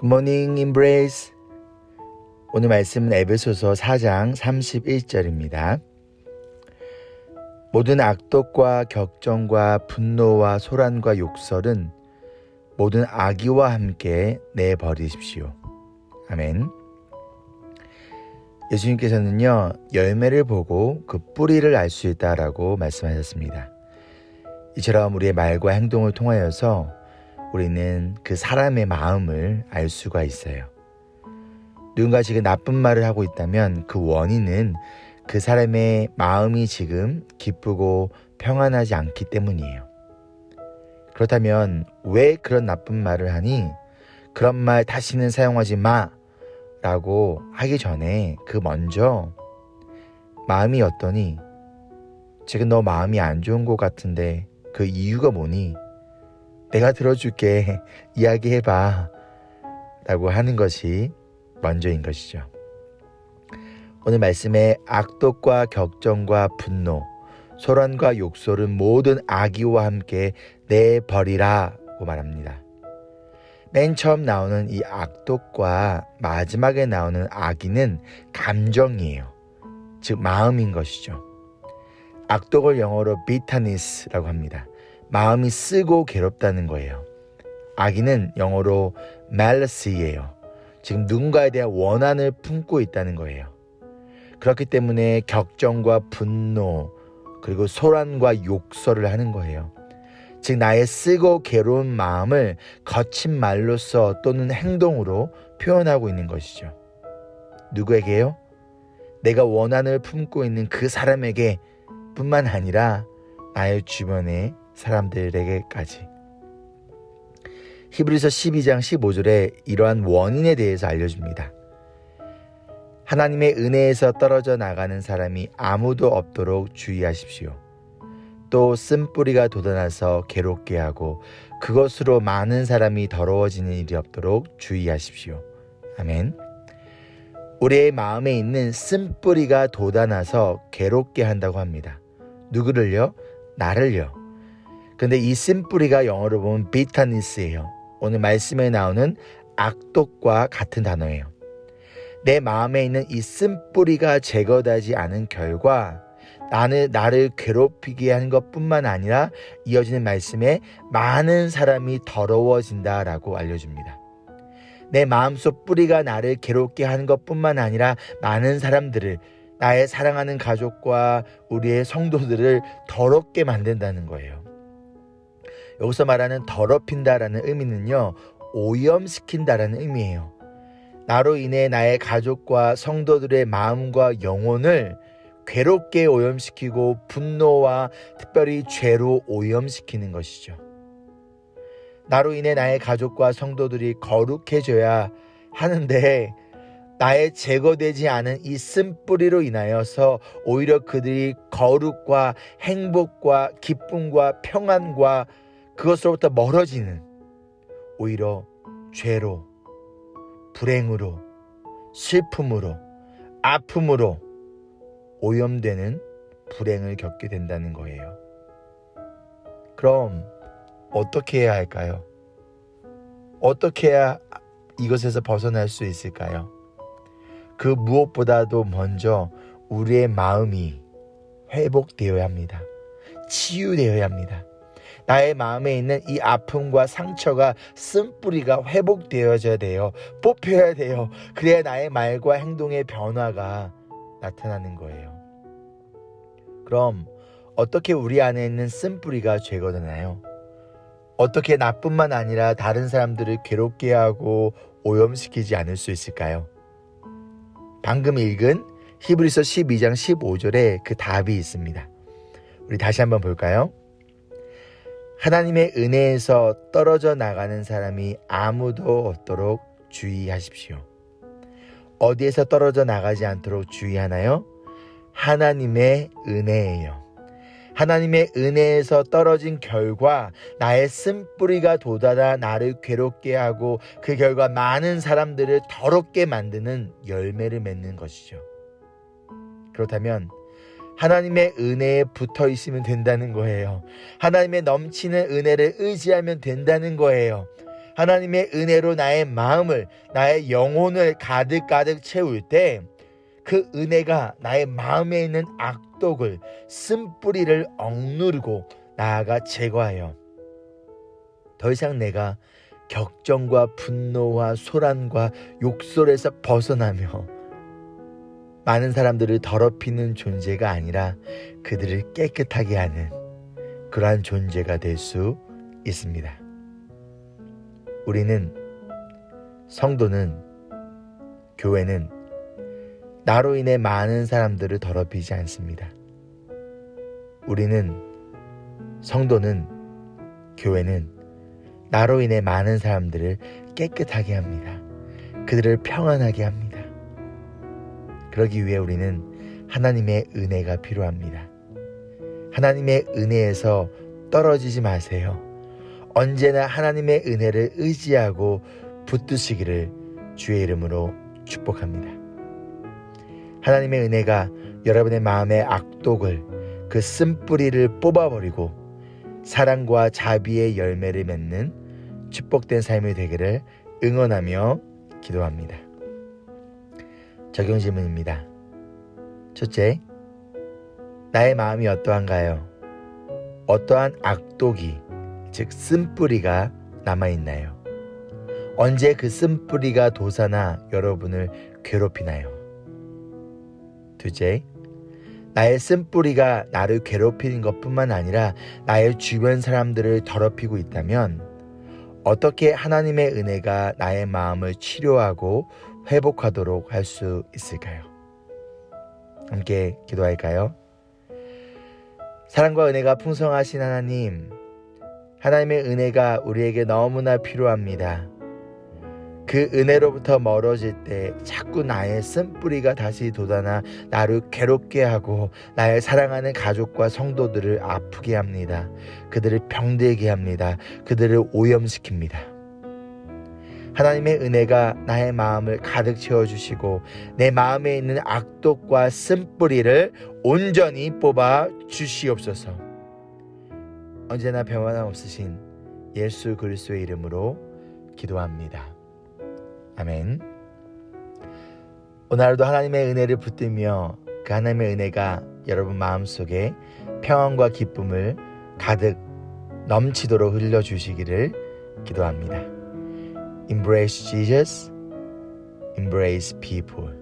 굿모닝 임브레이스. 오늘 말씀은 에베소서 4장 31절입니다. 모든 악독과 격정과 분노와 소란과 욕설은 모든 악의와 함께 내버리십시오. 아멘. 예수님께서는요, 열매를 보고 그 뿌리를 알 수 있다라고 말씀하셨습니다. 이처럼 우리의 말과 행동을 통하여서 우리는 그 사람의 마음을 알 수가 있어요. 누군가 지금 나쁜 말을 하고 있다면 그 원인은 그 사람의 마음이 지금 기쁘고 평안하지 않기 때문이에요. 그렇다면 왜 그런 나쁜 말을 하니? 그런 말 다시는 사용하지 마 라고 하기 전에 그 먼저 마음이 어떠니? 지금 너 마음이 안 좋은 것 같은데 그 이유가 뭐니? 내가 들어줄게. 이야기해봐 라고 하는 것이 먼저인 것이죠. 오늘 말씀에 악독과 격정과 분노, 소란과 욕설은 모든 악의와 함께 내버리라고 말합니다. 맨 처음 나오는 이 악독과 마지막에 나오는 악의는 감정이에요. 즉 마음인 것이죠. 악독을 영어로 bitterness라고 합니다. 마음이 쓰고 괴롭다는 거예요. 악의는 영어로 malice예요. 지금 누군가에 대한 원한을 품고 있다는 거예요. 그렇기 때문에 격정과 분노 그리고 소란과 욕설을 하는 거예요. 즉 나의 쓰고 괴로운 마음을 거친 말로써 또는 행동으로 표현하고 있는 것이죠. 누구에게요? 내가 원한을 품고 있는 그 사람에게 뿐만 아니라 나의 주변의 사람들에게까지. 히브리서 12장 15절에 이러한 원인에 대해서 알려줍니다. 하나님의 은혜에서 떨어져 나가는 사람이 아무도 없도록 주의하십시오. 또 쓴뿌리가 돋아나서 괴롭게 하고 그것으로 많은 사람이 더러워지는 일이 없도록 주의하십시오. 아멘. 우리의 마음에 있는 쓴뿌리가 돋아나서 괴롭게 한다고 합니다. 누구를요? 나를요. 근데 이 쓴뿌리가 영어로 보면 bitterness예요. 오늘 말씀에 나오는 악독과 같은 단어예요. 내 마음에 있는 이 쓴뿌리가 제거되지 않은 결과 나를 괴롭히게 하는 것뿐만 아니라 이어지는 말씀에 많은 사람이 더러워진다라고 알려줍니다. 내 마음속 뿌리가 나를 괴롭게 하는 것뿐만 아니라 많은 사람들을, 나의 사랑하는 가족과 우리의 성도들을 더럽게 만든다는 거예요. 여기서 말하는 더럽힌다라는 의미는요, 오염시킨다라는 의미예요. 나로 인해 나의 가족과 성도들의 마음과 영혼을 괴롭게 오염시키고 분노와 특별히 죄로 오염시키는 것이죠. 나로 인해 나의 가족과 성도들이 거룩해져야 하는데 나의 제거되지 않은 이 쓴뿌리로 인하여서 오히려 그들이 거룩과 행복과 기쁨과 평안과 그것으로부터 멀어지는, 오히려 죄로, 불행으로, 슬픔으로, 아픔으로 오염되는 불행을 겪게 된다는 거예요. 그럼 어떻게 해야 할까요? 어떻게 해야 이것에서 벗어날 수 있을까요? 그 무엇보다도 먼저 우리의 마음이 회복되어야 합니다. 치유되어야 합니다. 나의 마음에 있는 이 아픔과 상처가 쓴뿌리가 회복되어져야 돼요. 뽑혀야 돼요. 그래야 나의 말과 행동의 변화가 나타나는 거예요. 그럼 어떻게 우리 안에 있는 쓴뿌리가 제거되나요? 어떻게 나뿐만 아니라 다른 사람들을 괴롭게 하고 오염시키지 않을 수 있을까요? 방금 읽은 히브리서 12장 15절에 그 답이 있습니다. 우리 다시 한번 볼까요? 하나님의 은혜에서 떨어져 나가는 사람이 아무도 없도록 주의하십시오. 어디에서 떨어져 나가지 않도록 주의하나요? 하나님의 은혜예요. 하나님의 은혜에서 떨어진 결과 나의 쓴뿌리가 돋아나 나를 괴롭게 하고 그 결과 많은 사람들을 더럽게 만드는 열매를 맺는 것이죠. 그렇다면 하나님의 은혜에 붙어 있으면 된다는 거예요. 하나님의 넘치는 은혜를 의지하면 된다는 거예요. 하나님의 은혜로 나의 마음을, 나의 영혼을 가득가득 채울 때 그 은혜가 나의 마음에 있는 악독을, 쓴뿌리를 억누르고 나아가 제거하여 더 이상 내가 격정과 분노와 소란과 욕설에서 벗어나며 많은 사람들을 더럽히는 존재가 아니라 그들을 깨끗하게 하는 그러한 존재가 될 수 있습니다. 우리는, 성도는, 교회는 나로 인해 많은 사람들을 더럽히지 않습니다. 우리는, 성도는, 교회는 나로 인해 많은 사람들을 깨끗하게 합니다. 그들을 평안하게 합니다. 그러기 위해 우리는 하나님의 은혜가 필요합니다. 하나님의 은혜에서 떨어지지 마세요. 언제나 하나님의 은혜를 의지하고 붙드시기를 주의 이름으로 축복합니다. 하나님의 은혜가 여러분의 마음의 악독을, 그 쓴뿌리를 뽑아버리고 사랑과 자비의 열매를 맺는 축복된 삶이 되기를 응원하며 기도합니다. 적용 질문입니다. 첫째, 나의 마음이 어떠한가요? 어떠한 악독이, 즉 쓴뿌리가 남아있나요? 언제 그 쓴뿌리가 돋아나 여러분을 괴롭히나요? 둘째, 나의 쓴뿌리가 나를 괴롭히는 것뿐만 아니라 나의 주변 사람들을 더럽히고 있다면 어떻게 하나님의 은혜가 나의 마음을 치료하고 회복하도록 할 수 있을까요? 함께 기도할까요? 사랑과 은혜가 풍성하신 하나님, 하나님의 은혜가 우리에게 너무나 필요합니다. 그 은혜로부터 멀어질 때 자꾸 나의 쓴뿌리가 다시 돋아나 나를 괴롭게 하고 나의 사랑하는 가족과 성도들을 아프게 합니다. 그들을 병들게 합니다. 그들을 오염시킵니다. 하나님의 은혜가 나의 마음을 가득 채워주시고 내 마음에 있는 악독과 쓴뿌리를 온전히 뽑아 주시옵소서. 언제나 변함없으신 예수 그리스도의 이름으로 기도합니다. 아멘. 오늘 하루도 하나님의 은혜를 붙들며 그 하나님의 은혜가 여러분 마음속에 평안과 기쁨을 가득 넘치도록 흘려주시기를 기도합니다. Embrace Jesus, embrace people.